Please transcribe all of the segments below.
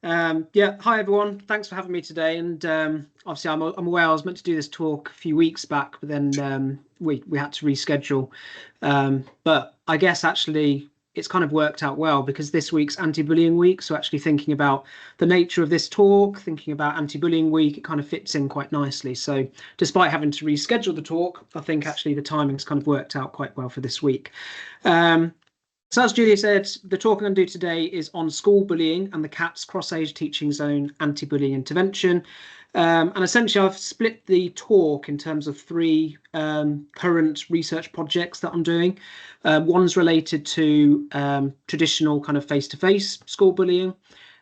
Yeah, hi everyone. Thanks for having me today. And obviously, I'm aware I was meant to do this talk a few weeks back, but then we had to reschedule. But I guess actually it's kind of worked out well because this week's anti-bullying week. So actually thinking about the nature of this talk, thinking about anti-bullying week, it kind of fits in quite nicely. So despite having to reschedule the talk, I think actually the timing's kind of worked out quite well for this week. So as Julia said, the talk I'm going to do today is on school bullying and the CATZ cross-age teaching zone anti-bullying intervention. And essentially I've split the talk in terms of three current research projects that I'm doing. One's related to traditional kind of face-to-face school bullying.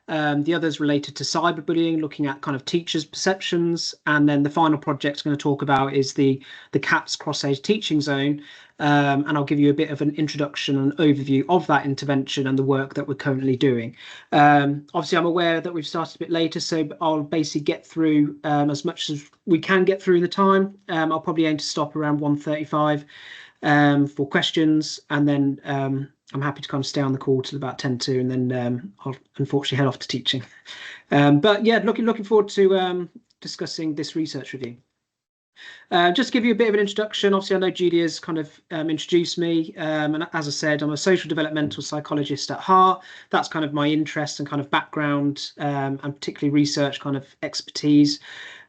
The other's related to cyberbullying, looking at kind of teachers' perceptions. And then the final project I'm going to talk about is the CATZ cross-age teaching zone. And I'll give you a bit of an introduction and overview of that intervention and the work that we're currently doing. Obviously, I'm aware that we've started a bit later, so I'll basically get through as much as we can get through in the time. I'll probably aim to stop around 1:35 for questions, and then I'm happy to kind of stay on the call till about 10 to, and then I'll unfortunately head off to teaching. But yeah, looking forward to discussing this research review. Just to give you a bit of an introduction, obviously I know Julia's kind of introduced me, and as I said, I'm a social developmental psychologist at heart. That's kind of my interest and kind of background, and particularly research kind of expertise.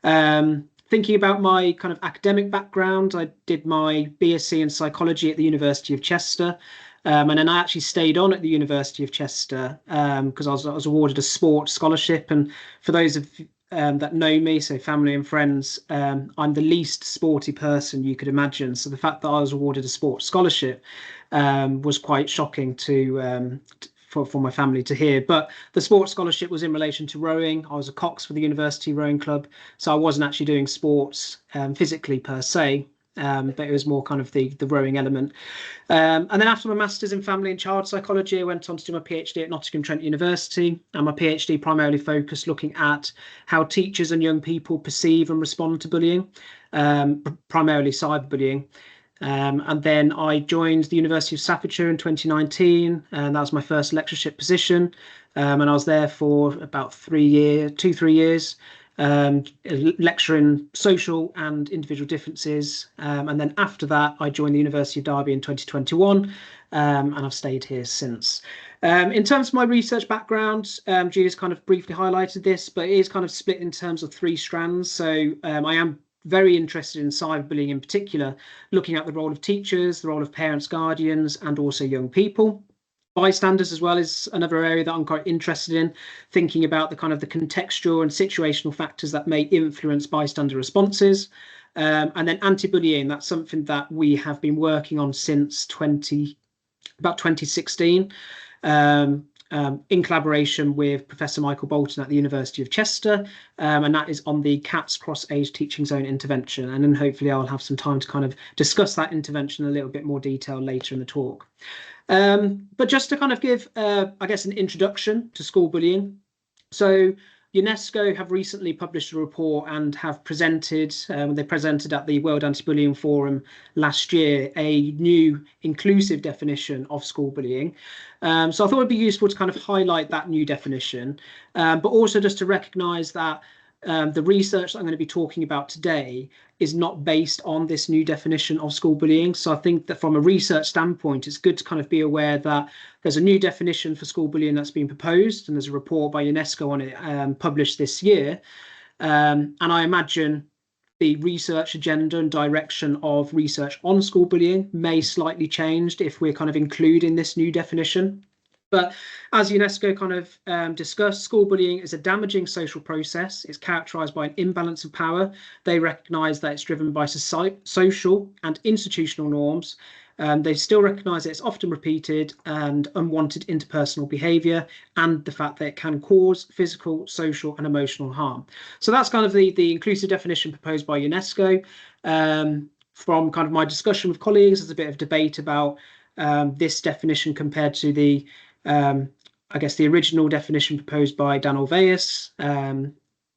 Thinking about my kind of academic background, I did my BSc in psychology at the University of Chester. And then I actually stayed on at the University of Chester because I was awarded a sports scholarship. And for those of that know me, so family and friends, I'm the least sporty person you could imagine. So the fact that I was awarded a sports scholarship was quite shocking for my family to hear. But the sports scholarship was in relation to rowing. I was a cox for the university rowing club, so I wasn't actually doing sports physically per se. But it was more kind of the rowing element. And then after my master's in family and child psychology, I went on to do my PhD at Nottingham Trent University. And my PhD primarily focused looking at how teachers and young people perceive and respond to bullying, primarily cyberbullying. And then I joined the University of Staffordshire in 2019, and that was my first lectureship position. And I was there for about 3 years. Lecturing social and individual differences. And then after that, I joined the University of Derby in 2021, and I've stayed here since. In terms of my research background, Julia's kind of briefly highlighted this, but it is kind of split in terms of three strands. So I am very interested in cyberbullying in particular, looking at the role of teachers, the role of parents, guardians, and also young people. Bystanders as well is another area that I'm quite interested in, thinking about the kind of the contextual and situational factors that may influence bystander responses. And then anti-bullying, that's something that we have been working on since about 2016, in collaboration with Professor Michael Bolton at the University of Chester, and that is on the CATZ cross-age teaching zone intervention. And then hopefully I'll have some time to kind of discuss that intervention in a little bit more detail later in the talk. But just to kind of give, I guess, an introduction to school bullying. So UNESCO have recently published a report and have presented, they presented at the World Anti-Bullying Forum last year, a new inclusive definition of school bullying. So I thought it'd be useful to kind of highlight that new definition, but also just to recognise that the research that I'm going to be talking about today is not based on this new definition of school bullying. So I think that from a research standpoint, it's good to kind of be aware that there's a new definition for school bullying that's been proposed, and there's a report by UNESCO on it published this year. And I imagine the research agenda and direction of research on school bullying may slightly change if we're kind of including this new definition. But as UNESCO kind of discussed, school bullying is a damaging social process. It's characterised by an imbalance of power. They recognise that it's driven by social and institutional norms. They still recognise that it's often repeated and unwanted interpersonal behaviour, and the fact that it can cause physical, social and emotional harm. So that's kind of the inclusive definition proposed by UNESCO. From kind of my discussion with colleagues, there's a bit of debate about this definition compared to the I guess the original definition proposed by Dan Olveus.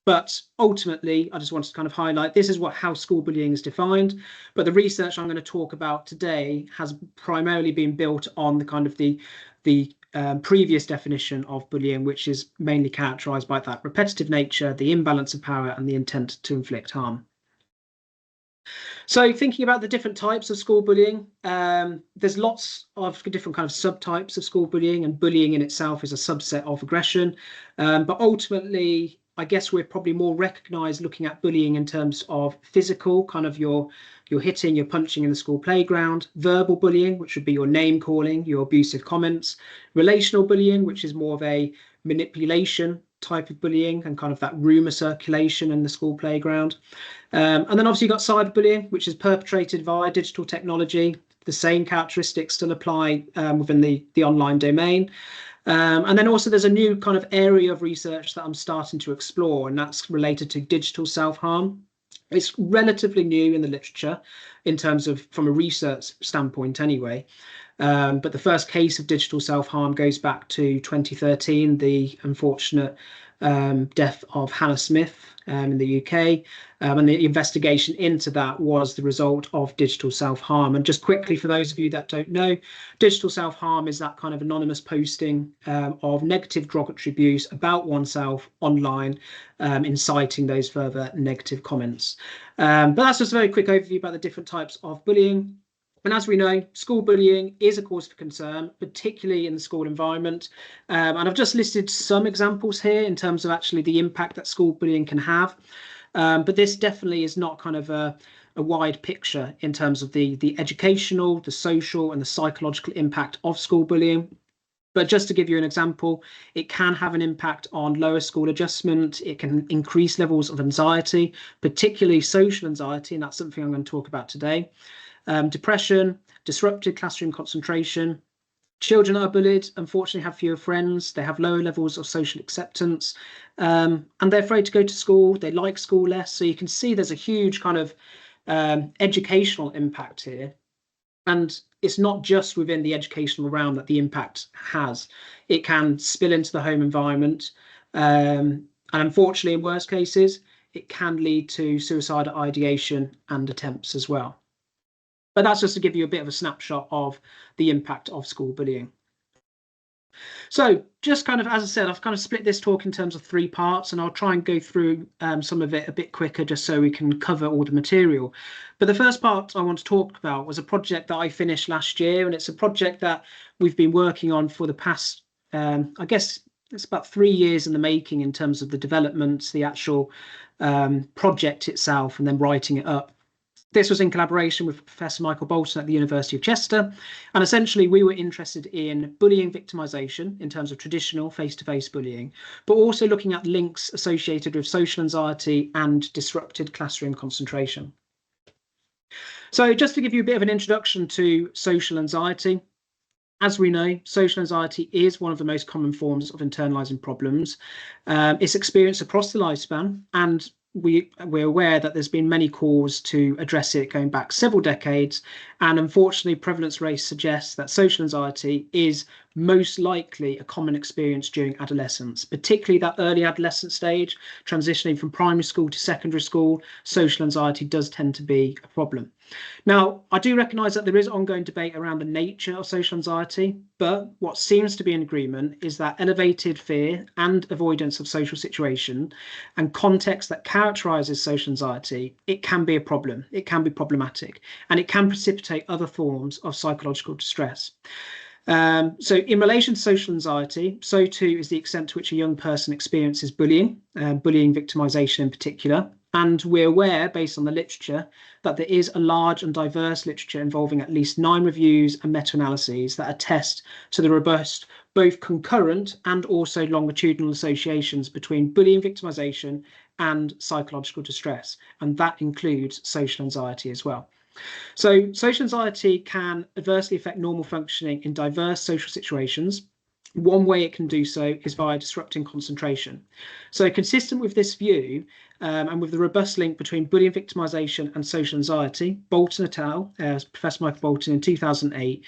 But ultimately, I just wanted to kind of highlight this is how school bullying is defined. But the research I'm going to talk about today has primarily been built on the kind of the previous definition of bullying, which is mainly characterized by that repetitive nature, the imbalance of power, and the intent to inflict harm. So thinking about the different types of school bullying, there's lots of different kind of subtypes of school bullying, and bullying in itself is a subset of aggression. But ultimately, I guess we're probably more recognized looking at bullying in terms of physical, kind of your hitting, your punching in the school playground, verbal bullying, which would be your name calling, your abusive comments, relational bullying, which is more of a manipulation type of bullying and kind of that rumor circulation in the school playground. And then obviously you've got cyberbullying, which is perpetrated via digital technology. The same characteristics still apply within the online domain. And then also there's a new kind of area of research that I'm starting to explore, and that's related to digital self-harm. It's relatively new in the literature in terms of from a research standpoint anyway. But the first case of digital self-harm goes back to 2013, the unfortunate death of Hannah Smith in the UK. And the investigation into that was the result of digital self-harm. And just quickly, for those of you that don't know, digital self-harm is that kind of anonymous posting of negative derogatory abuse about oneself online, inciting those further negative comments. But that's just a very quick overview about the different types of bullying. And as we know, school bullying is a cause for concern, particularly in the school environment. And I've just listed some examples here in terms of actually the impact that school bullying can have. But this definitely is not kind of a wide picture in terms of the educational, the social, and the psychological impact of school bullying. But just to give you an example, it can have an impact on lower school adjustment. It can increase levels of anxiety, particularly social anxiety, and that's something I'm going to talk about today. Depression, disrupted classroom concentration. Children that are bullied, unfortunately, have fewer friends. They have lower levels of social acceptance, and they're afraid to go to school. They like school less. So you can see there's a huge kind of educational impact here. And it's not just within the educational realm that the impact has. It can spill into the home environment. And unfortunately, in worst cases, it can lead to suicidal ideation and attempts as well. But that's just to give you a bit of a snapshot of the impact of school bullying. So just kind of, as I said, I've kind of split this talk in terms of 3 parts, and I'll try and go through some of it a bit quicker just so we can cover all the material. But the first part I want to talk about was a project that I finished last year, and it's a project that we've been working on for the past, I guess it's about 3 years in the making in terms of the development, the actual project itself, and then writing it up. This was in collaboration with Professor Michael Bolton at the University of Chester. And essentially, we were interested in bullying victimization in terms of traditional face-to-face bullying, but also looking at links associated with social anxiety and disrupted classroom concentration. So just to give you a bit of an introduction to social anxiety, as we know, social anxiety is one of the most common forms of internalizing problems. It's experienced across the lifespan, and we're aware that there's been many calls to address it going back several decades, and unfortunately prevalence rates suggest that social anxiety is most likely a common experience during adolescence, particularly that early adolescent stage, transitioning from primary school to secondary school. Social anxiety does tend to be a problem. Now, I do recognise that there is ongoing debate around the nature of social anxiety, but what seems to be an agreement is that elevated fear and avoidance of social situation and context that characterises social anxiety, it can be a problem, it can be problematic, and it can precipitate other forms of psychological distress. So in relation to social anxiety, so too is the extent to which a young person experiences bullying, bullying victimization in particular. And we're aware, based on the literature, that there is a large and diverse literature involving at least 9 reviews and meta-analyses that attest to the robust, both concurrent and also longitudinal associations between bullying victimization and psychological distress. And that includes social anxiety as well. So social anxiety can adversely affect normal functioning in diverse social situations. One way it can do so is via disrupting concentration. So consistent with this view, and with the robust link between bullying victimization and social anxiety, Bolton et al., Professor Michael Bolton in 2008,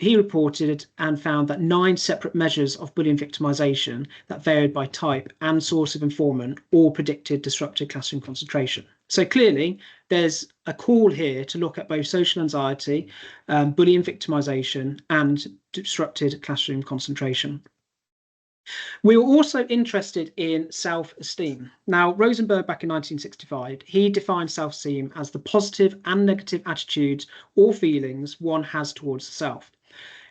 he reported and found that 9 separate measures of bullying victimization that varied by type and source of informant all predicted disrupted classroom concentration. So clearly, there's a call here to look at both social anxiety, bullying victimization, and disrupted classroom concentration. We were also interested in self-esteem. Now, Rosenberg, back in 1965, he defined self-esteem as the positive and negative attitudes or feelings one has towards the self.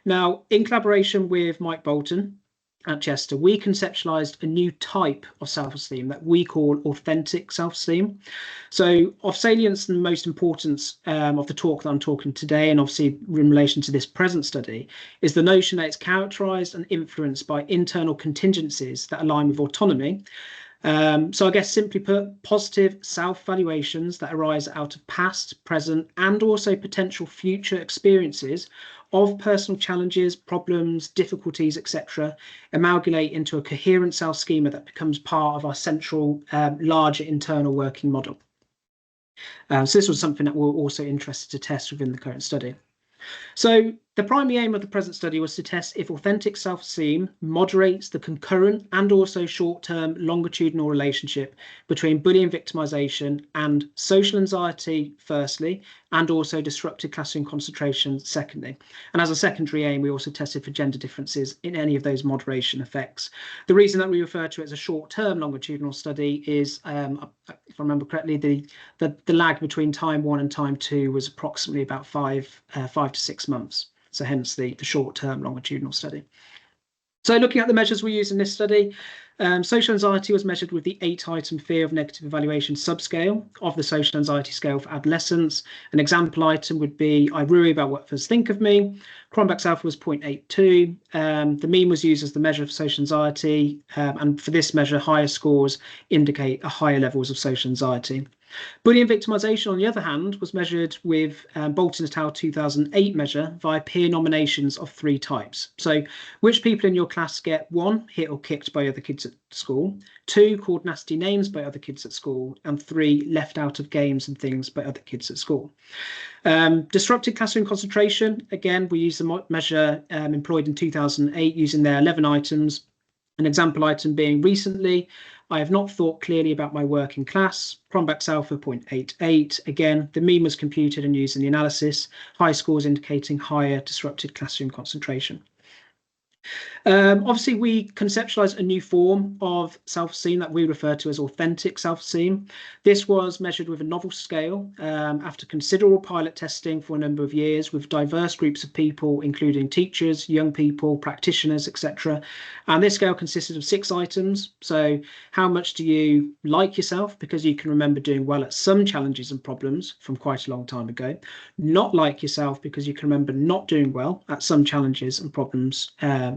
Now, in collaboration with Mike Bolton at Chester, we conceptualized a new type of self-esteem that we call authentic self-esteem. So of salience and most importance of the talk that I'm talking today, and obviously in relation to this present study, is the notion that it's characterized and influenced by internal contingencies that align with autonomy. So I guess simply put, positive self-valuations that arise out of past, present, and also potential future experiences of personal challenges, problems, difficulties, etc., amalgamate into a coherent self-schema that becomes part of our central, larger internal working model. So this was something that we were also interested to test within the current study. So the primary aim of the present study was to test if authentic self-esteem moderates the concurrent and also short-term longitudinal relationship between bullying victimization and social anxiety, firstly, and also disrupted classroom concentration, secondly. And as a secondary aim, we also tested for gender differences in any of those moderation effects. The reason that we refer to it as a short-term longitudinal study is, if I remember correctly, the lag between time 1 and time 2 was approximately about 5 to 6 months. So hence the short-term longitudinal study. So looking at the measures we used in this study, social anxiety was measured with the 8-item fear of negative evaluation subscale of the social anxiety scale for adolescents. An example item would be, I worry about what others think of me. Cronbach's alpha was 0.82. The mean was used as the measure of social anxiety. And for this measure, higher scores indicate a higher levels of social anxiety. Bullying victimization, on the other hand, was measured with Bolton et al. 2008 measure via peer nominations of 3 types. So which people in your class get 1, hit or kicked by other kids at school, 2, called nasty names by other kids at school, and 3, left out of games and things by other kids at school. Disrupted classroom concentration, again, we use the measure employed in 2008 using their 11 items. An example item being recently, I have not thought clearly about my work in class. Cronbach's alpha 0.88. Again, the mean was computed and used in the analysis. High scores indicating higher disrupted classroom concentration. Obviously, we conceptualized a new form of self-esteem that we refer to as authentic self-esteem. This was measured with a novel scale after considerable pilot testing for a number of years with diverse groups of people, including teachers, young people, practitioners, etc. And this scale consisted of 6 items. So how much do you like yourself because you can remember doing well at some challenges and problems from quite a long time ago. Not like yourself because you can remember not doing well at some challenges and problems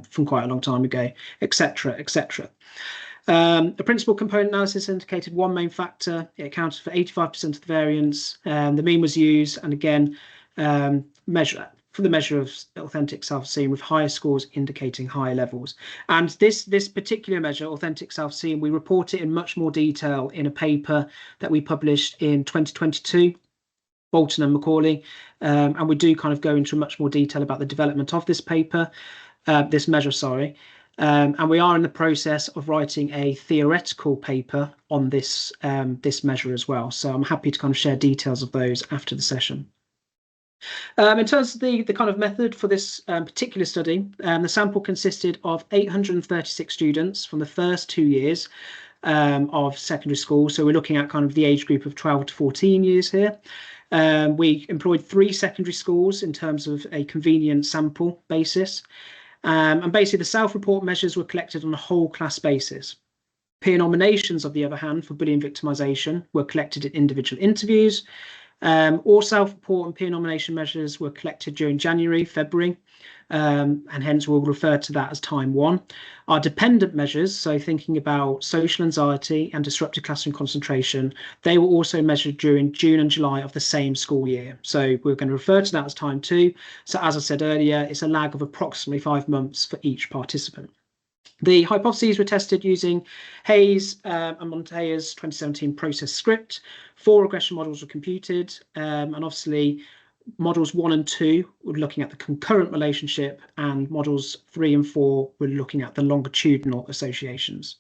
from quite a long time ago, etc., etc. The principal component analysis indicated 1 main factor. It accounted for 85% of the variance. The mean was used, and again, for the measure of authentic self-esteem with higher scores indicating higher levels. And this particular measure, authentic self-esteem, we report it in much more detail in a paper that we published in 2022. Bolton and Macaulay, and we do kind of go into much more detail about the development of this paper. This measure, sorry, and we are in the process of writing a theoretical paper on this this measure as well. So I'm happy to kind of share details of those after the session. In terms of the kind of method for this particular study, the sample consisted of 836 students from the first 2 years of secondary school. So we're looking at kind of the age group of 12 to 14 years here. We employed 3 secondary schools in terms of a convenient sample basis. And basically the self-report measures were collected on a whole class basis. Peer nominations, on the other hand, for bullying victimization were collected in individual interviews. All self-report and peer nomination measures were collected during January, February, and hence we'll refer to that as time 1. Our dependent measures, so thinking about social anxiety and disrupted classroom concentration, they were also measured during June and July of the same school year. So we're going to refer to that as time 2. So as I said earlier, it's a lag of approximately 5 months for each participant. The hypotheses were tested using Hayes and Montea's 2017 process script. 4 regression models were computed, and obviously models 1 and 2 were looking at the concurrent relationship, and models 3 and 4 were looking at the longitudinal associations.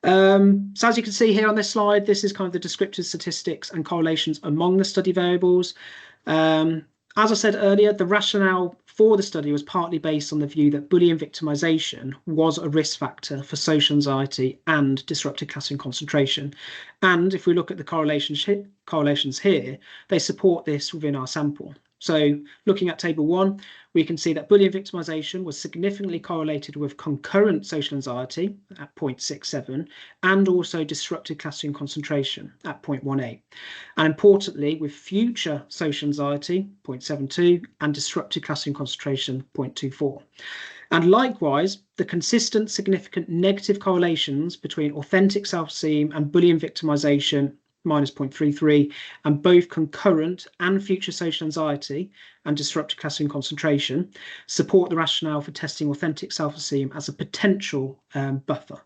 So as you can see here on this slide, this is kind of the descriptive statistics and correlations among the study variables. As I said earlier, the rationale for the study was partly based on the view that bullying victimization was a risk factor for social anxiety and disrupted classroom concentration. And if we look at the correlations here, they support this within our sample. So looking at table 1, we can see that bullying victimization was significantly correlated with concurrent social anxiety at 0.67 and also disrupted classroom concentration at 0.18. And importantly, with future social anxiety, 0.72, and disrupted classroom concentration, 0.24. And likewise, the consistent significant negative correlations between authentic self-esteem and bullying victimization, minus 0.33, and both concurrent and future social anxiety and disrupted classroom concentration support the rationale for testing authentic self-esteem as a potential buffer.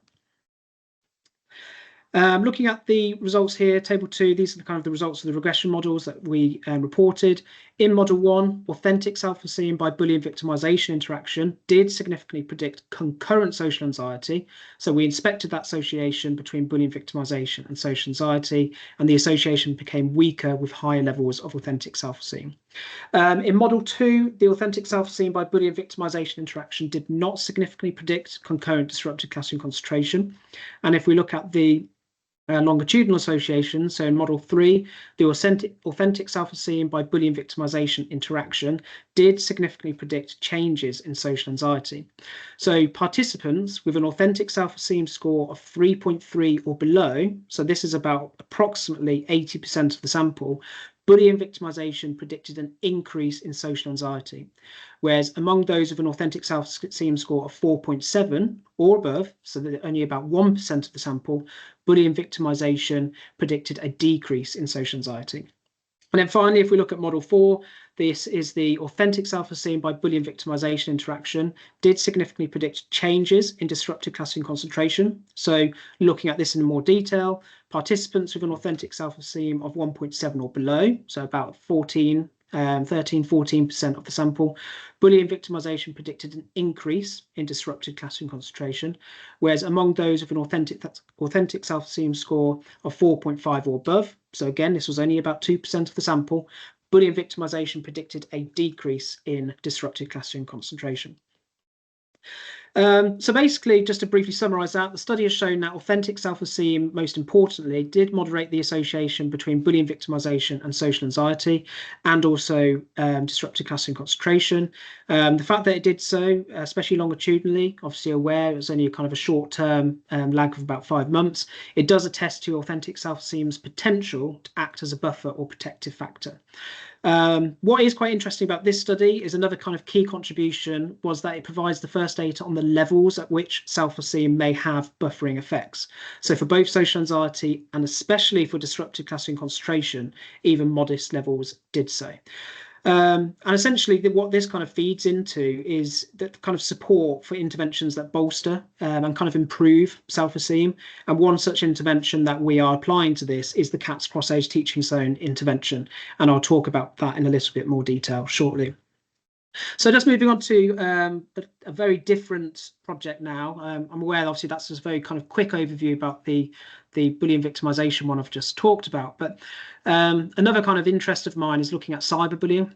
Looking at the results here, table 2, these are the results of the regression models that we reported. In model 1, authentic self-esteem by bullying victimization interaction did significantly predict concurrent social anxiety. So we inspected that association between bullying victimization and social anxiety, and the association became weaker with higher levels of authentic self-esteem. In model 2, the authentic self-esteem by bullying victimization interaction did not significantly predict concurrent disrupted classroom concentration. And if we look at the longitudinal association, so in model 3, the authentic self-esteem by bullying victimization interaction did significantly predict changes in social anxiety. So participants with an authentic self-esteem score of 3.3 or below, so this is about approximately 80% of the sample, bullying victimization predicted an increase in social anxiety, whereas among those with an authentic self-esteem score of 4.7 or above, so that only about 1% of the sample, bullying victimization predicted a decrease in social anxiety. And then finally, if we look at model 4, this is the authentic self-esteem by bullying victimization interaction did significantly predict changes in disrupted classroom concentration. So looking at this in more detail, participants with an authentic self-esteem of 1.7 or below, so about 13-14% of the sample, bullying victimization predicted an increase in disrupted classroom concentration, whereas among those with an authentic self-esteem score of 4.5 or above, so again, this was only about 2% of the sample, bullying victimization predicted a decrease in disrupted classroom concentration. So basically, just to briefly summarize that, the study has shown that authentic self-esteem, most importantly, did moderate the association between bullying victimization and social anxiety, and also disrupted classroom concentration. The fact that it did so, especially longitudinally, obviously aware it was only a kind of a short-term lag of about 5 months, it does attest to authentic self-esteem's potential to act as a buffer or protective factor. What is quite interesting about this study is another kind of key contribution was that it provides the first data on the levels at which self-esteem may have buffering effects. So for both social anxiety and especially for disrupted classroom concentration, even modest levels did so. And essentially what this kind of feeds into is the kind of support for interventions that bolster and kind of improve self-esteem. And one such intervention that we are applying to this is the CATZ cross-age teaching zone intervention. And I'll talk about that in a little bit more detail shortly. So just moving on to a very different project now. I'm aware, obviously, that's just a very kind of quick overview about the bullying victimization one I've just talked about. But another kind of interest of mine is looking at cyberbullying.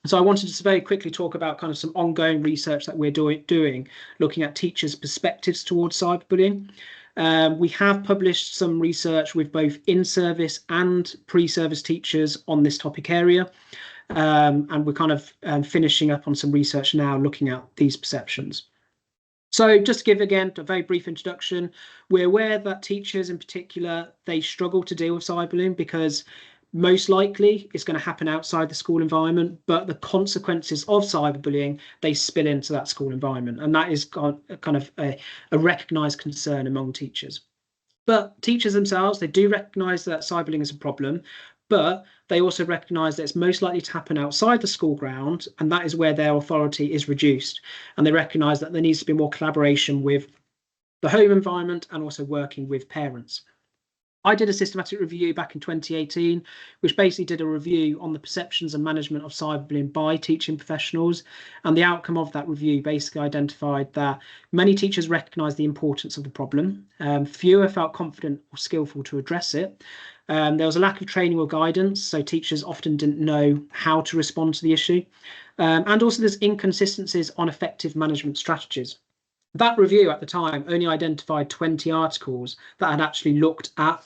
So I wanted to very quickly talk about kind of some ongoing research that we're doing, looking at teachers' perspectives towards cyberbullying. We have published some research with both in-service and pre-service teachers on this topic area. And we're kind of finishing up on some research now looking at these perceptions. So just to give, again, a very brief introduction, we're aware that teachers in particular, they struggle to deal with cyberbullying because most likely it's going to happen outside the school environment, but the consequences of cyberbullying, they spill into that school environment. And that is kind of a recognised concern among teachers. But teachers themselves, they do recognise that cyberbullying is a problem, but they also recognise that it's most likely to happen outside the school ground, and that is where their authority is reduced. And they recognise that there needs to be more collaboration with the home environment and also working with parents. I did a systematic review back in 2018, which basically did a review on the perceptions and management of cyberbullying by teaching professionals. And the outcome of that review basically identified that many teachers recognised the importance of the problem. Fewer felt confident or skillful to address it. There was a lack of training or guidance, so teachers often didn't know how to respond to the issue. And also there's inconsistencies on effective management strategies. That review at the time only identified 20 articles that had actually looked at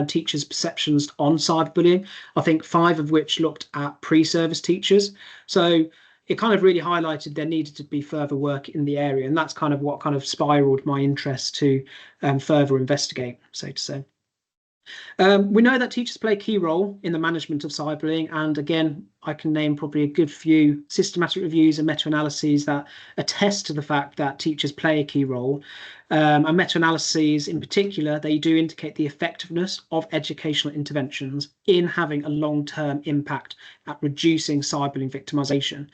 teachers' perceptions on cyberbullying. I think 5 of which looked at pre-service teachers. So it kind of really highlighted there needed to be further work in the area. And that's kind of what kind of spiraled my interest to further investigate, so to say. We know that teachers play a key role in the management of cyberbullying, and again, I can name probably a good few systematic reviews and meta-analyses that attest to the fact that teachers play a key role. And meta-analyses in particular, they do indicate the effectiveness of educational interventions in having a long-term impact at reducing cyberbullying victimisation.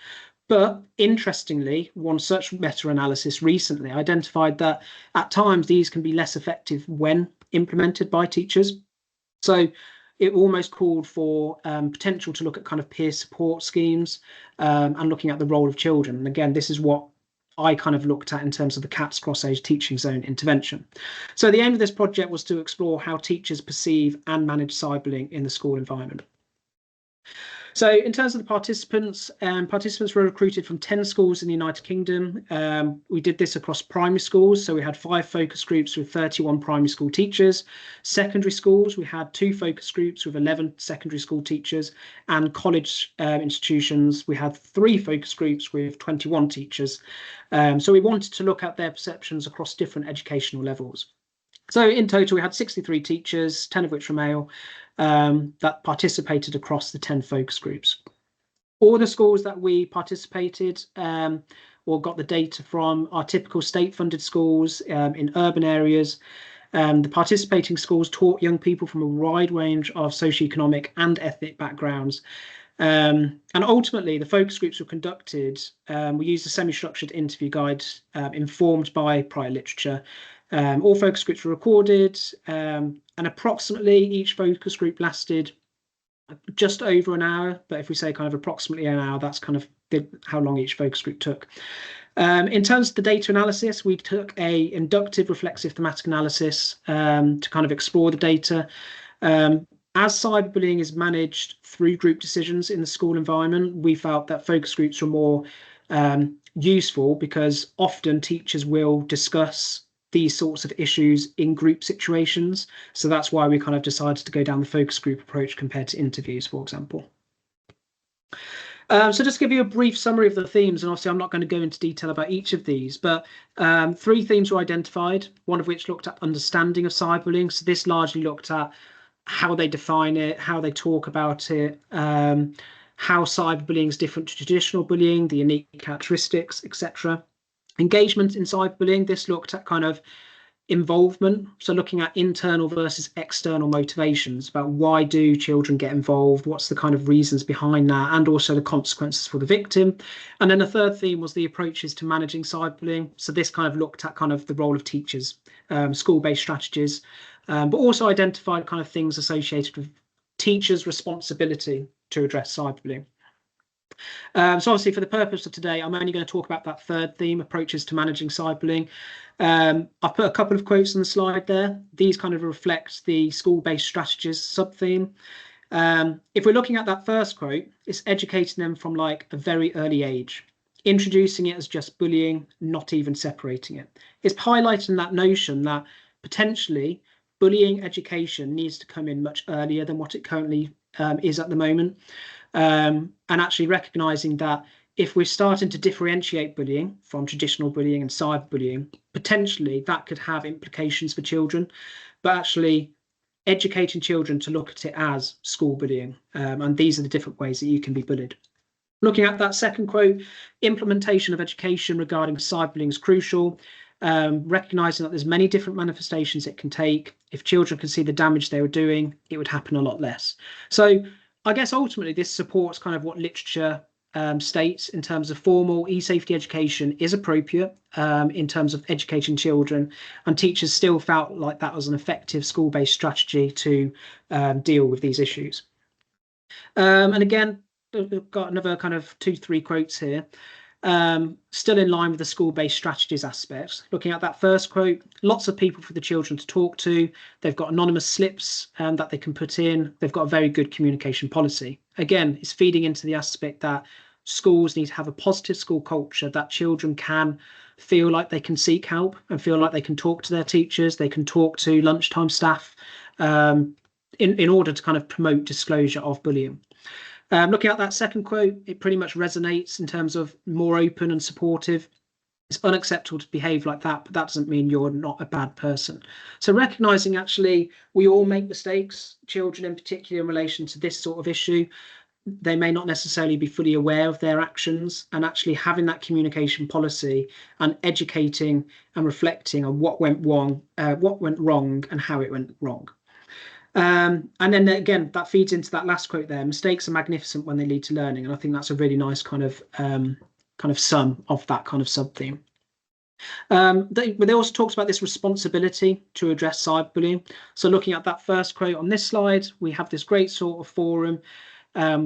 But interestingly, one such meta-analysis recently identified that at times these can be less effective when implemented by teachers. So it almost called for potential to look at kind of peer support schemes and looking at the role of children. And again, this is what I kind of looked at in terms of the CATZ cross-age teaching zone intervention. So the aim of this project was to explore how teachers perceive and manage cyberbullying in the school environment. So in terms of the participants, participants were recruited from 10 schools in the United Kingdom. We did this across primary schools. So we had 5 focus groups with 31 primary school teachers. Secondary schools, we had 2 focus groups with 11 secondary school teachers. And college institutions, we had 3 focus groups with 21 teachers. So we wanted to look at their perceptions across different educational levels. So in total, we had 63 teachers, 10 of which were male, that participated across the 10 focus groups. All the schools that we participated or got the data from are typical state-funded schools in urban areas. The participating schools taught young people from a wide range of socioeconomic and ethnic backgrounds. And ultimately, the focus groups were conducted. We used a semi-structured interview guide informed by prior literature. All focus groups were recorded, and approximately each focus group lasted just over an hour. But if we say kind of approximately an hour, that's kind of how long each focus group took. In terms of the data analysis, we took a inductive reflexive thematic analysis to kind of explore the data. As cyberbullying is managed through group decisions in the school environment, we felt that focus groups were more useful because often teachers will discuss these sorts of issues in group situations. So that's why we kind of decided to go down the focus group approach compared to interviews, for example. So just to give you a brief summary of the themes, and obviously I'm not going to go into detail about each of these, but 3 themes were identified, one of which looked at understanding of cyberbullying. So this largely looked at how they define it, how they talk about it, how cyberbullying is different to traditional bullying, the unique characteristics, etc. Engagement in cyberbullying, this looked at kind of involvement, so looking at internal versus external motivations about why do children get involved, what's the kind of reasons behind that, and also the consequences for the victim. And then the third theme was the approaches to managing cyberbullying. So this kind of looked at kind of the role of teachers, school-based strategies, but also identified kind of things associated with teachers' responsibility to address cyberbullying. So obviously for the purpose of today, I'm only going to talk about that third theme, approaches to managing cyberbullying. I've put a couple of quotes on the slide there. These kind of reflect the school-based strategies sub-theme. If we're looking at that first quote, it's educating them from like a very early age, introducing it as just bullying, not even separating it. It's highlighting that notion that potentially bullying education needs to come in much earlier than what it currently is at the moment. And actually recognizing that if we're starting to differentiate bullying from traditional bullying and cyberbullying, potentially that could have implications for children, but actually educating children to look at it as school bullying. And these are the different ways that you can be bullied. Looking at that second quote, implementation of education regarding cyberbullying is crucial. Recognizing that there's many different manifestations it can take. If children can see the damage they were doing, it would happen a lot less. So I guess ultimately this supports kind of what literature states in terms of formal e-safety education is appropriate in terms of educating children, and teachers still felt like that was an effective school-based strategy to deal with these issues. And again, we've got another kind of 2-3 quotes here. Still in line with the school-based strategies aspect. Looking at that first quote, lots of people for the children to talk to. They've got anonymous slips that they can put in. They've got a very good communication policy. Again, it's feeding into the aspect that schools need to have a positive school culture, that children can feel like they can seek help and feel like they can talk to their teachers, they can talk to lunchtime staff in order to kind of promote disclosure of bullying. Looking at that second quote, it pretty much resonates in terms of more open and supportive. It's unacceptable to behave like that, but that doesn't mean you're not a bad person. So recognizing actually we all make mistakes, children in particular in relation to this sort of issue. They may not necessarily be fully aware of their actions, and actually having that communication policy and educating and reflecting on what went wrong and how it went wrong. And then again, that feeds into that last quote there. Mistakes are magnificent when they lead to learning. And I think that's a really nice kind of sum of that kind of sub-theme. They also talks about this responsibility to address cyberbullying. So looking at that first quote on this slide, we have this great sort of forum.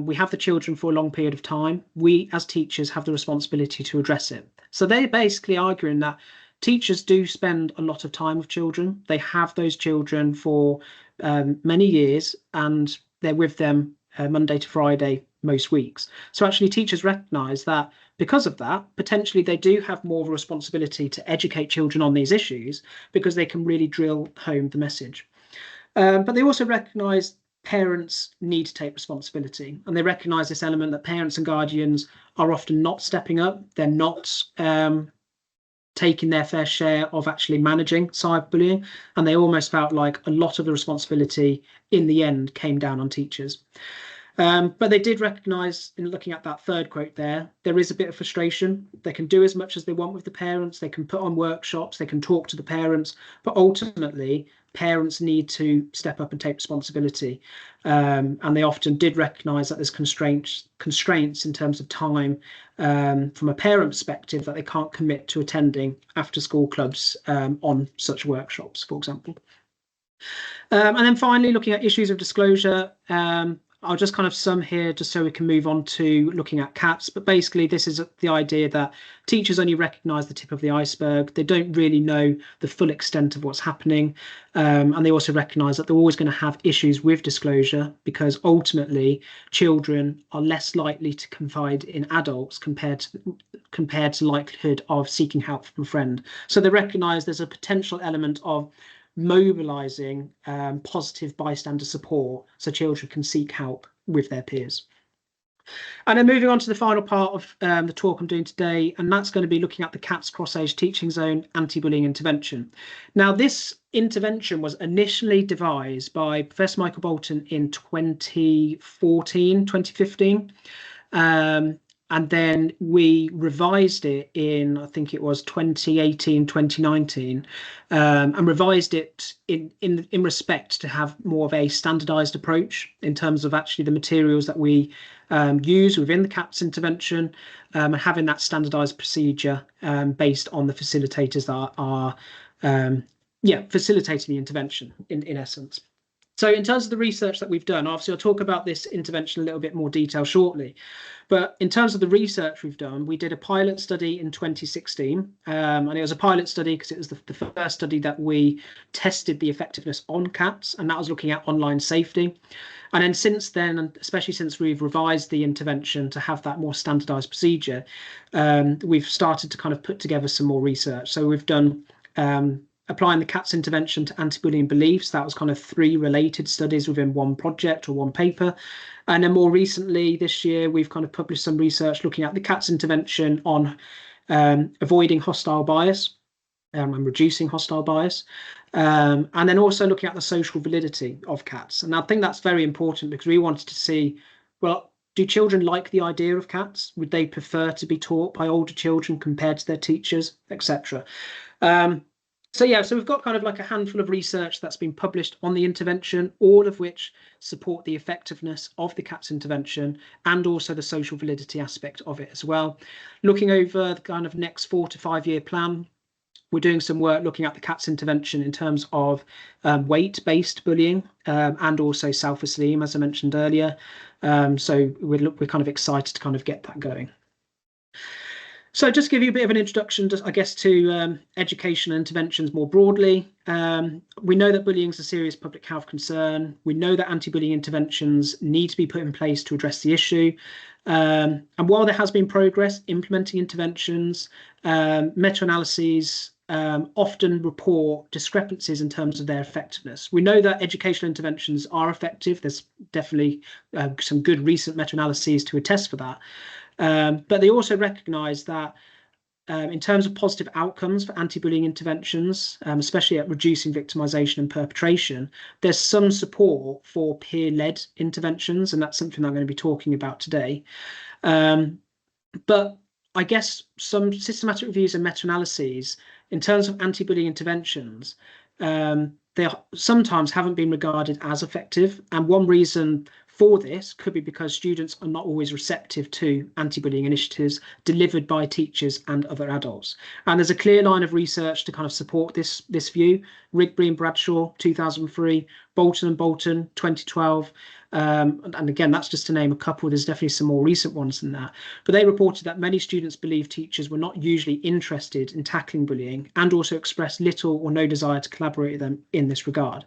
We have the children for a long period of time. We as teachers have the responsibility to address it. So they're basically arguing that teachers do spend a lot of time with children. They have those children for many years, and they're with them Monday to Friday most weeks. So actually teachers recognise that because of that, potentially they do have more of a responsibility to educate children on these issues, because they can really drill home the message. But they also recognise parents need to take responsibility, and they recognise this element that parents and guardians are often not stepping up. They're not taking their fair share of actually managing cyberbullying, and they almost felt like a lot of the responsibility in the end came down on teachers. But they did recognise, in looking at that third quote there is a bit of frustration. They can do as much as they want with the parents, they can put on workshops, they can talk to the parents, but ultimately parents need to step up and take responsibility. And they often did recognise that there's constraints in terms of time from a parent perspective, that they can't commit to attending after school clubs on such workshops, for example. And then finally, looking at issues of disclosure, I'll just kind of sum here just so we can move on to looking at CATZ. But basically, this is the idea that teachers only recognise the tip of the iceberg. They don't really know the full extent of what's happening. And they also recognise that they're always going to have issues with disclosure, because ultimately children are less likely to confide in adults compared to likelihood of seeking help from a friend. So they recognise there's a potential element of mobilising positive bystander support so children can seek help with their peers. And then moving on to the final part of the talk I'm doing today, and that's going to be looking at the CATZ Cross-Age Teaching Zone Anti-Bullying Intervention. Now, this intervention was initially devised by Professor Michael Bolton in 2015. And then we revised it in, I think it was 2018, 2019, and revised it in respect to have more of a standardised approach in terms of actually the materials that we use within the CATZ intervention, and having that standardised procedure based on the facilitators that are facilitating the intervention in essence. So in terms of the research that we've done, obviously I'll talk about this intervention in a little bit more detail shortly. But in terms of the research we've done, we did a pilot study in 2016. And it was a pilot study because it was the first study that we tested the effectiveness on CATZ, and that was looking at online safety. And then since then, and especially since we've revised the intervention to have that more standardised procedure, we've started to kind of put together some more research. So we've done applying the CATZ intervention to anti-bullying beliefs. That was kind of 3 related studies within one project or one paper. And then more recently this year, we've kind of published some research looking at the CATZ intervention on avoiding hostile bias and reducing hostile bias. And then also looking at the social validity of CATZ. And I think that's very important, because we wanted to see, well, do children like the idea of CATZ? Would they prefer to be taught by older children compared to their teachers, etc.? So yeah, so we've got kind of like a handful of research that's been published on the intervention, all of which support the effectiveness of the CATZ intervention and also the social validity aspect of it as well. Looking over the kind of next 4 to 5 year plan, we're doing some work looking at the CATZ intervention in terms of weight-based bullying and also self-esteem, as I mentioned earlier. So we're kind of excited to kind of get that going. So just to give you a bit of an introduction, I guess, to education and interventions more broadly. We know that bullying is a serious public health concern. We know that anti-bullying interventions need to be put in place to address the issue. And while there has been progress implementing interventions, meta-analyses often report discrepancies in terms of their effectiveness. We know that educational interventions are effective. There's definitely some good recent meta-analyses to attest for that. But they also recognise that in terms of positive outcomes for anti-bullying interventions, especially at reducing victimisation and perpetration, there's some support for peer-led interventions, and that's something I'm going to be talking about today. But I guess some systematic reviews and meta-analyses in terms of anti-bullying interventions, they sometimes haven't been regarded as effective. And one reason for this could be because students are not always receptive to anti-bullying initiatives delivered by teachers and other adults. And there's a clear line of research to kind of support this view. Rigby and Bradshaw, 2003, Bolton and Bolton, 2012. And again, that's just to name a couple. There's definitely some more recent ones than that. But they reported that many students believe teachers were not usually interested in tackling bullying and also expressed little or no desire to collaborate with them in this regard.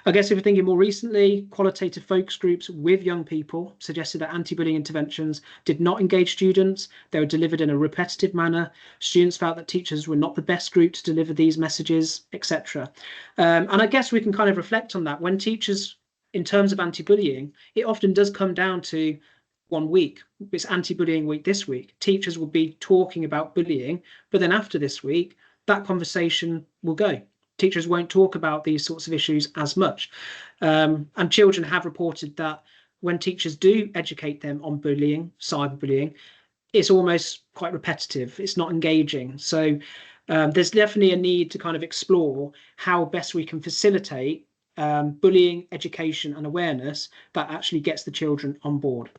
I guess if you're thinking more recently, qualitative focus groups with young people suggested that anti-bullying interventions did not engage students. They were delivered in a repetitive manner. Students felt that teachers were not the best group to deliver these messages, etc. And I guess we can kind of reflect on that. When teachers, in terms of anti-bullying, it often does come down to 1 week. It's anti-bullying week this week. Teachers will be talking about bullying, but then after this week, that conversation will go. Teachers won't talk about these sorts of issues as much. And children have reported that when teachers do educate them on bullying, cyberbullying, it's almost quite repetitive. It's not engaging. So there's definitely a need to kind of explore how best we can facilitate bullying, education and awareness that actually gets the children on board.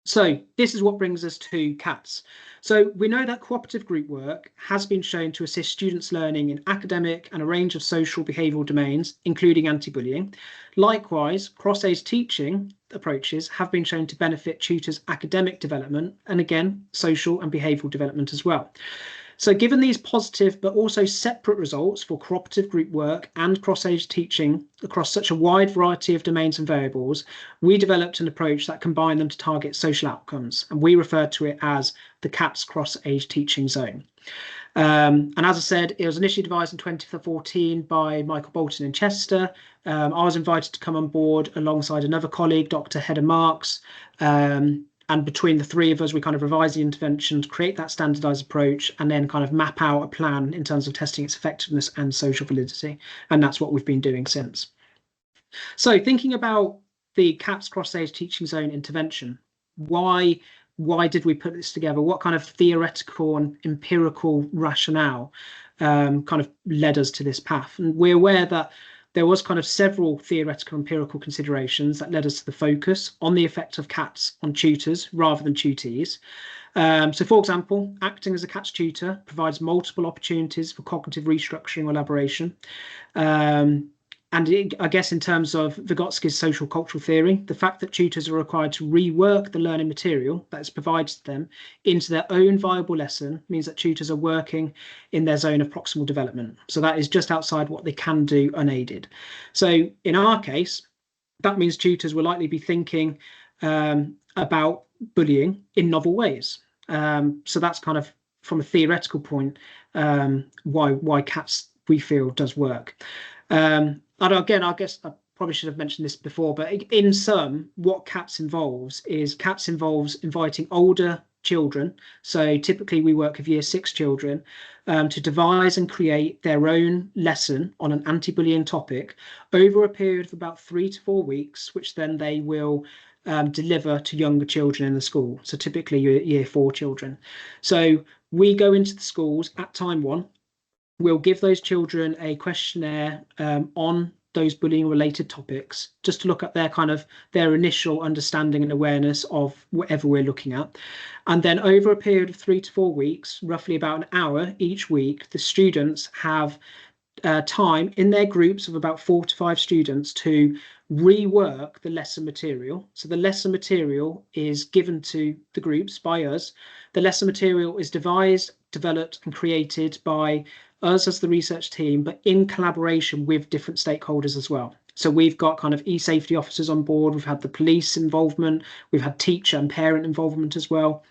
So this is what brings us to CATZ. So we know that cooperative group work has been shown to assist students learning in academic and a range of social behavioural domains, including anti-bullying. Likewise, cross-age teaching approaches have been shown to benefit tutors' academic development and again, social and behavioural development as well. So given these positive but also separate results for cooperative group work and cross-age teaching across such a wide variety of domains and variables, we developed an approach that combined them to target social outcomes, and we refer to it as the CATZ cross-age teaching zone. And as I said, it was initially devised in 2014 by Michael Bolton in Chester. I was invited to come on board alongside another colleague, Dr. Hedda Marks. And between the three of us, we kind of revised the intervention to create that standardized approach and then kind of map out a plan in terms of testing its effectiveness and social validity. And that's what we've been doing since. So thinking about the CATZ cross-age teaching zone intervention, why did we put this together? What kind of theoretical and empirical rationale kind of led us to this path? And we're aware that there was kind of several theoretical empirical considerations that led us to the focus on the effect of CATZ on tutors rather than tutees. So for example, acting as a CATZ tutor provides multiple opportunities for cognitive restructuring or elaboration. And I guess in terms of Vygotsky's social cultural theory, the fact that tutors are required to rework the learning material that is provided to them into their own viable lesson means that tutors are working in their zone of proximal development. So that is just outside what they can do unaided. So in our case, that means tutors will likely be thinking about bullying in novel ways. So that's kind of from a theoretical point why CATZ we feel does work. And again, I guess I probably should have mentioned this before, but in sum, what CATZ involves inviting older children. So typically we work with year 6 children to devise and create their own lesson on an anti-bullying topic over a period of about 3 to 4 weeks, which then they will deliver to younger children in the school. So typically year 4 children. So we go into the schools at time 1. we'll give those children a questionnaire on those bullying related topics, just to look at their initial understanding and awareness of whatever we're looking at. And then over a period of 3 to 4 weeks, roughly about an hour each week, the students have time in their groups of about 4 to 5 students to rework the lesson material. So the lesson material is given to the groups by us. The lesson material is devised, developed and created by us as the research team, but in collaboration with different stakeholders as well. So we've got kind of e-safety officers on board, we've had the police involvement, we've had teacher and parent involvement as well.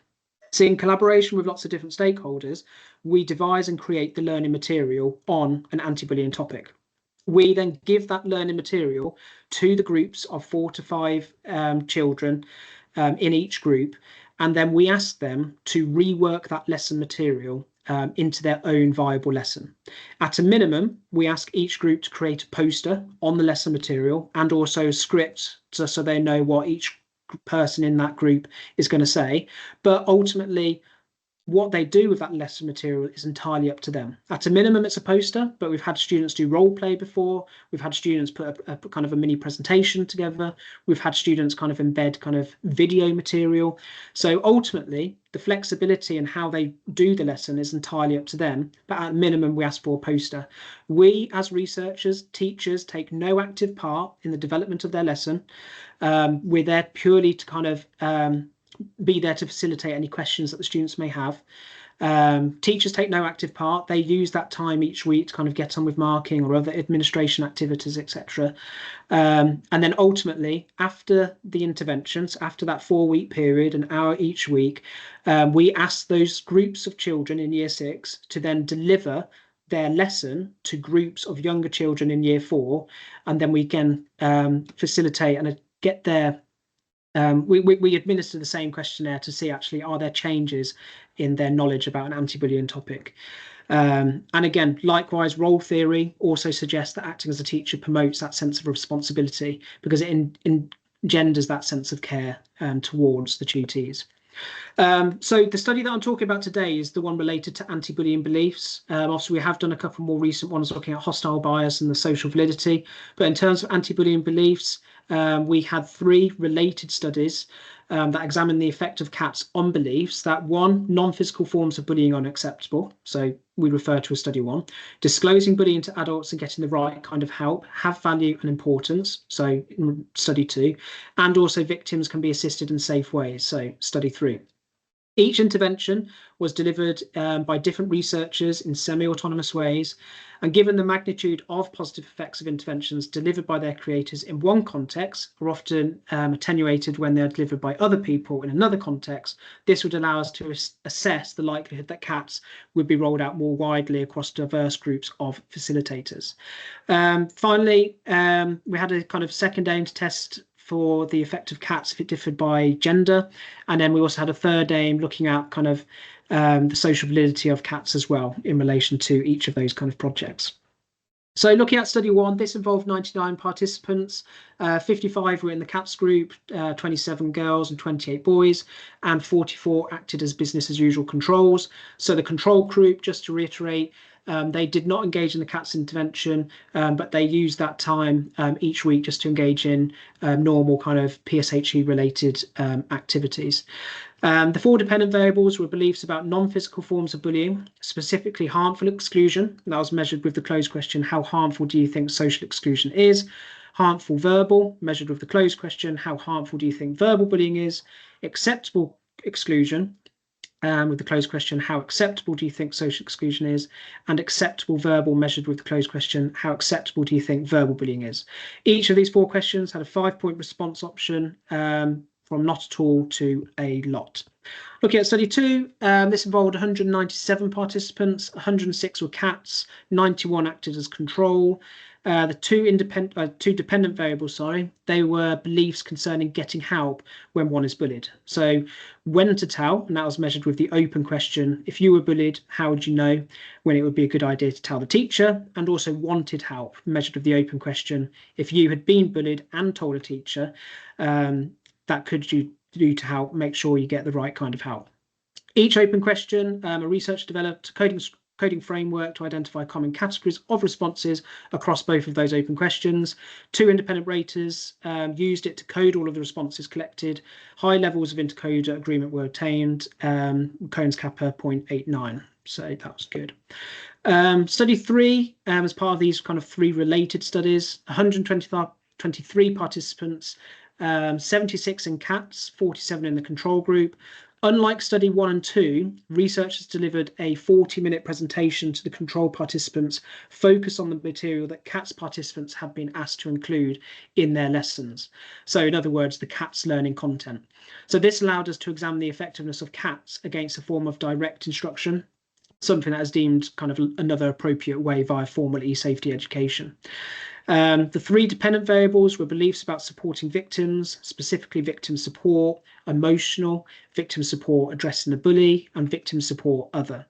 So in collaboration with lots of different stakeholders, we devise and create the learning material on an anti-bullying topic. We then give that learning material to the groups of 4 to 5 children in each group, and then we ask them to rework that lesson material into their own viable lesson. At a minimum, we ask each group to create a poster on the lesson material and also a script so they know what each person in that group is going to say. But ultimately, what they do with that lesson material is entirely up to them. At a minimum, it's a poster, but we've had students do role play before. We've had students put a kind of a mini presentation together. We've had students kind of embed kind of video material. So ultimately, the flexibility and how they do the lesson is entirely up to them. But at minimum, we ask for a poster. We, as researchers, teachers, take no active part in the development of their lesson. We're there purely to kind of be there to facilitate any questions that the students may have. Teachers take no active part. They use that time each week to kind of get on with marking or other administration activities, etc. And then ultimately, after the interventions, after that 4-week period, an hour each week, we ask those groups of children in year 6 to then deliver their lesson to groups of younger children in year 4, and then we can facilitate and get their we administer the same questionnaire to see actually are there changes in their knowledge about an anti-bullying topic. And again, likewise, role theory also suggests that acting as a teacher promotes that sense of responsibility because it engenders that sense of care towards the tutees. So the study that I'm talking about today is the one related to anti-bullying beliefs. Obviously, we have done a couple more recent ones looking at hostile bias and the social validity. But in terms of anti-bullying beliefs, we had 3 related studies that examine the effect of CATZ on beliefs that 1, non-physical forms of bullying are unacceptable. So we refer to as study 1. Disclosing bullying to adults and getting the right kind of help have value and importance. So in study 2, and also victims can be assisted in safe ways. So study 3. Each intervention was delivered by different researchers in semi-autonomous ways, and given the magnitude of positive effects of interventions delivered by their creators in one context are often attenuated when they're delivered by other people in another context, this would allow us to assess the likelihood that CATZ would be rolled out more widely across diverse groups of facilitators. Finally, we had a kind of second aim to test for the effect of CATZ if it differed by gender. And then we also had a third aim looking at kind of the social validity of CATZ as well in relation to each of those kind of projects. So looking at study 1, this involved 99 participants, 55 were in the CATZ group, 27 girls and 28 boys, and 44 acted as business as usual controls. So the control group, just to reiterate, they did not engage in the CATZ intervention, but they used that time each week just to engage in normal kind of PSHE related activities. The 4 dependent variables were beliefs about non-physical forms of bullying, specifically harmful exclusion. That was measured with the closed question, how harmful do you think social exclusion is? Harmful verbal, measured with the closed question, how harmful do you think verbal bullying is? Acceptable exclusion, with the closed question, how acceptable do you think social exclusion is? And acceptable verbal, measured with the closed question, how acceptable do you think verbal bullying is? Each of these 4 questions had a 5-point response option from not at all to a lot. Looking at study 2, this involved 197 participants, 106 were CATZ, 91 acted as control. The 2 dependent variables, they were beliefs concerning getting help when one is bullied. So when to tell, and that was measured with the open question, if you were bullied, how would you know when it would be a good idea to tell the teacher? And also wanted help, measured with the open question, if you had been bullied and told a teacher, that could you do to help make sure you get the right kind of help. Each open question, a researcher developed a coding coding framework to identify common categories of responses across both of those open questions. 2 independent raters used it to code all of the responses collected. High levels of intercoder agreement were attained. Cohen's kappa 0.89. So that was good. Study 3, as part of these kind of 3 related studies, 123 participants, 76 in CATZ, 47 in the control group. Unlike study 1 and 2, researchers delivered a 40-minute presentation to the control participants focused on the material that CATZ participants have been asked to include in their lessons. So in other words, the CATZ learning content. So this allowed us to examine the effectiveness of CATZ against a form of direct instruction, something that is deemed kind of another appropriate way via formal e-safety education. The 3 dependent variables were beliefs about supporting victims, specifically victim support, emotional, victim support addressing the bully, and victim support other.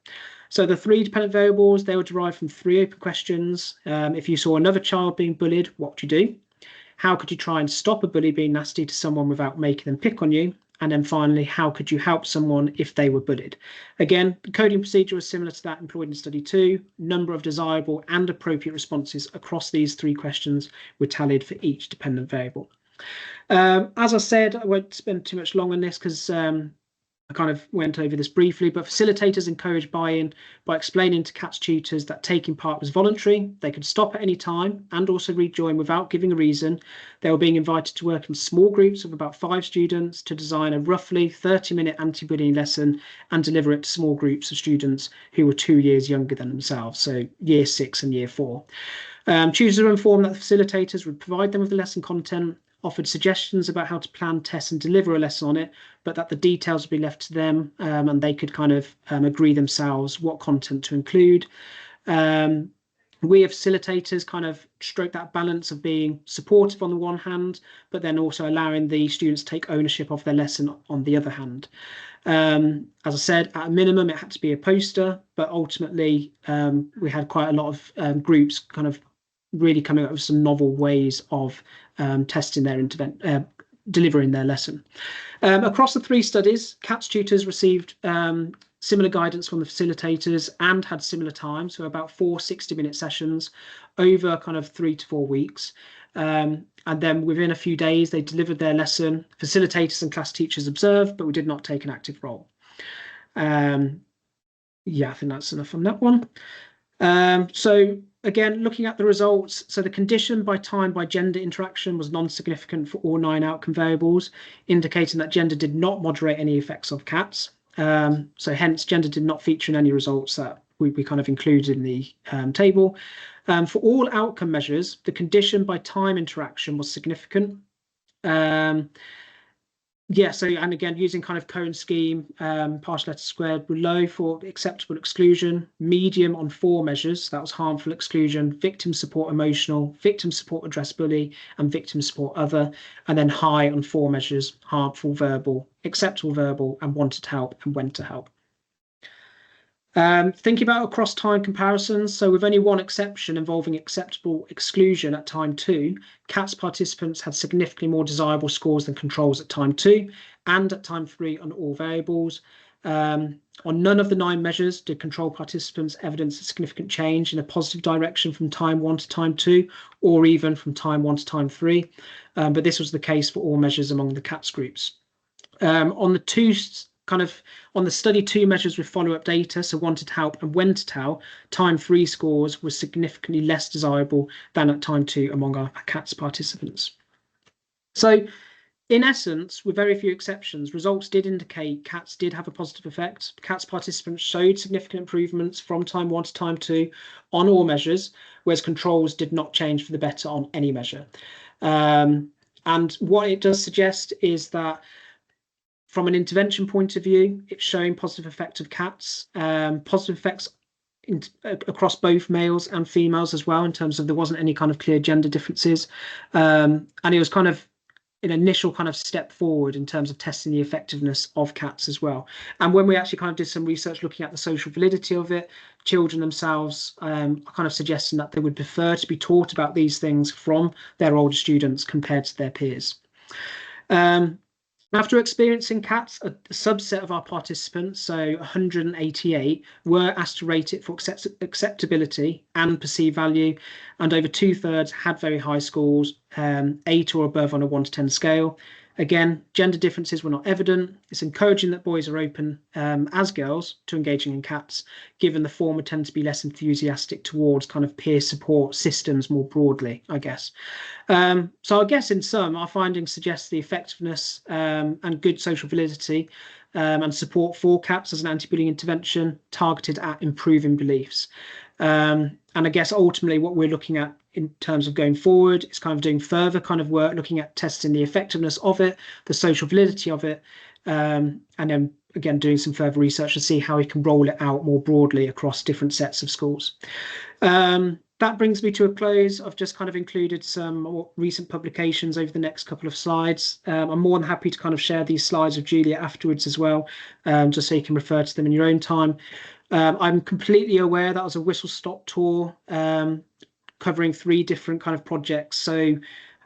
So the 3 dependent variables, they were derived from 3 open questions. If you saw another child being bullied, what would you do? How could you try and stop a bully being nasty to someone without making them pick on you? And then finally, how could you help someone if they were bullied? Again, the coding procedure was similar to that employed in study 2. Number of desirable and appropriate responses across these 3 questions were tallied for each dependent variable. As I said, I won't spend too much long on this because I kind of went over this briefly, but facilitators encouraged buy-in by explaining to CATZ tutors that taking part was voluntary. They could stop at any time and also rejoin without giving a reason. They were being invited to work in small groups of about 5 students to design a roughly 30-minute anti-bullying lesson and deliver it to small groups of students who were 2 years younger than themselves, so year 6 and year 4. Tutors were informed that the facilitators would provide them with the lesson content, offered suggestions about how to plan, test and deliver a lesson on it, but that the details would be left to them and they could kind of agree themselves what content to include. We as facilitators kind of stroke that balance of being supportive on the one hand, but then also allowing the students to take ownership of their lesson on the other hand. As I said, at a minimum, it had to be a poster, but ultimately we had quite a lot of groups kind of really coming up with some novel ways of testing their delivering their lesson. Across the 3 studies, CATZ tutors received similar guidance from the facilitators and had similar time, so about 4 60-minute sessions over kind of 3 to 4 weeks. And then within a few days, they delivered their lesson. Facilitators and class teachers observed, but we did not take an active role. Yeah, I think that's enough on that one. So again, looking at the results, so the condition by time by gender interaction was non-significant for all 9 outcome variables, indicating that gender did not moderate any effects of CATZ. So hence, gender did not feature in any results that we kind of included in the table. For all outcome measures, the condition by time interaction was significant. Yeah, so, and again, using kind of Cohen's scheme, partial letter squared, below for acceptable exclusion, medium on 4 measures, that was harmful exclusion, victim support emotional, victim support address bully, and victim support other, and then high on 4 measures, harmful verbal, acceptable verbal, and wanted help and when to help. Thinking about across time comparisons, so with only 1 exception involving acceptable exclusion at time 2, CATZ participants had significantly more desirable scores than controls at time 2 and at time 3 on all variables. On none of the 9 measures did control participants evidence a significant change in a positive direction from time 1 to time 2 or even from time 1 to time 3, but this was the case for all measures among the CATZ groups. On the study 2 measures with follow-up data, so wanted help and when to tell, time 3 scores were significantly less desirable than at time 2 among our CATZ participants. So in essence, with very few exceptions, results did indicate CATZ did have a positive effect. CATZ participants showed significant improvements from time 1 to time 2 on all measures, whereas controls did not change for the better on any measure. And what it does suggest is that from an intervention point of view, it's showing positive effect of CATZ, positive effects across both males and females as well, in terms of there wasn't any kind of clear gender differences. And it was kind of an initial kind of step forward in terms of testing the effectiveness of CATZ as well. And when we actually kind of did some research looking at the social validity of it, children themselves are kind of suggesting that they would prefer to be taught about these things from their older students compared to their peers. After experiencing CATZ, a subset of our participants, so 188, were asked to rate it for acceptability and perceived value, and over 2/3 had very high scores, 8 or above on a 1 to 10 scale. Again, gender differences were not evident. It's encouraging that boys are open, as girls, to engaging in CATZ, given the former tend to be less enthusiastic towards kind of peer support systems more broadly, I guess. So I guess in sum, our findings suggest the effectiveness and good social validity and support for CATZ as an anti-bullying intervention targeted at improving beliefs. And I guess ultimately what we're looking at in terms of going forward is kind of doing further kind of work, looking at testing the effectiveness of it, the social validity of it, and then again doing some further research to see how we can roll it out more broadly across different sets of schools. That brings me to a close. I've just kind of included some more recent publications over the next couple of slides. I'm more than happy to kind of share these slides with Julia afterwards as well, just so you can refer to them in your own time. I'm completely aware that was a whistle-stop tour covering 3 different kind of projects. So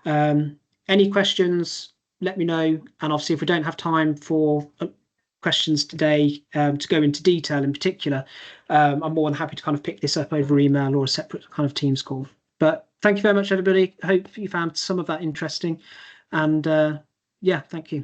any questions, let me know. And obviously, if we don't have time for questions today to go into detail in particular, I'm more than happy to kind of pick this up over email or a separate kind of Teams call. But thank you very much, everybody. I hope you found some of that interesting. And yeah, thank you.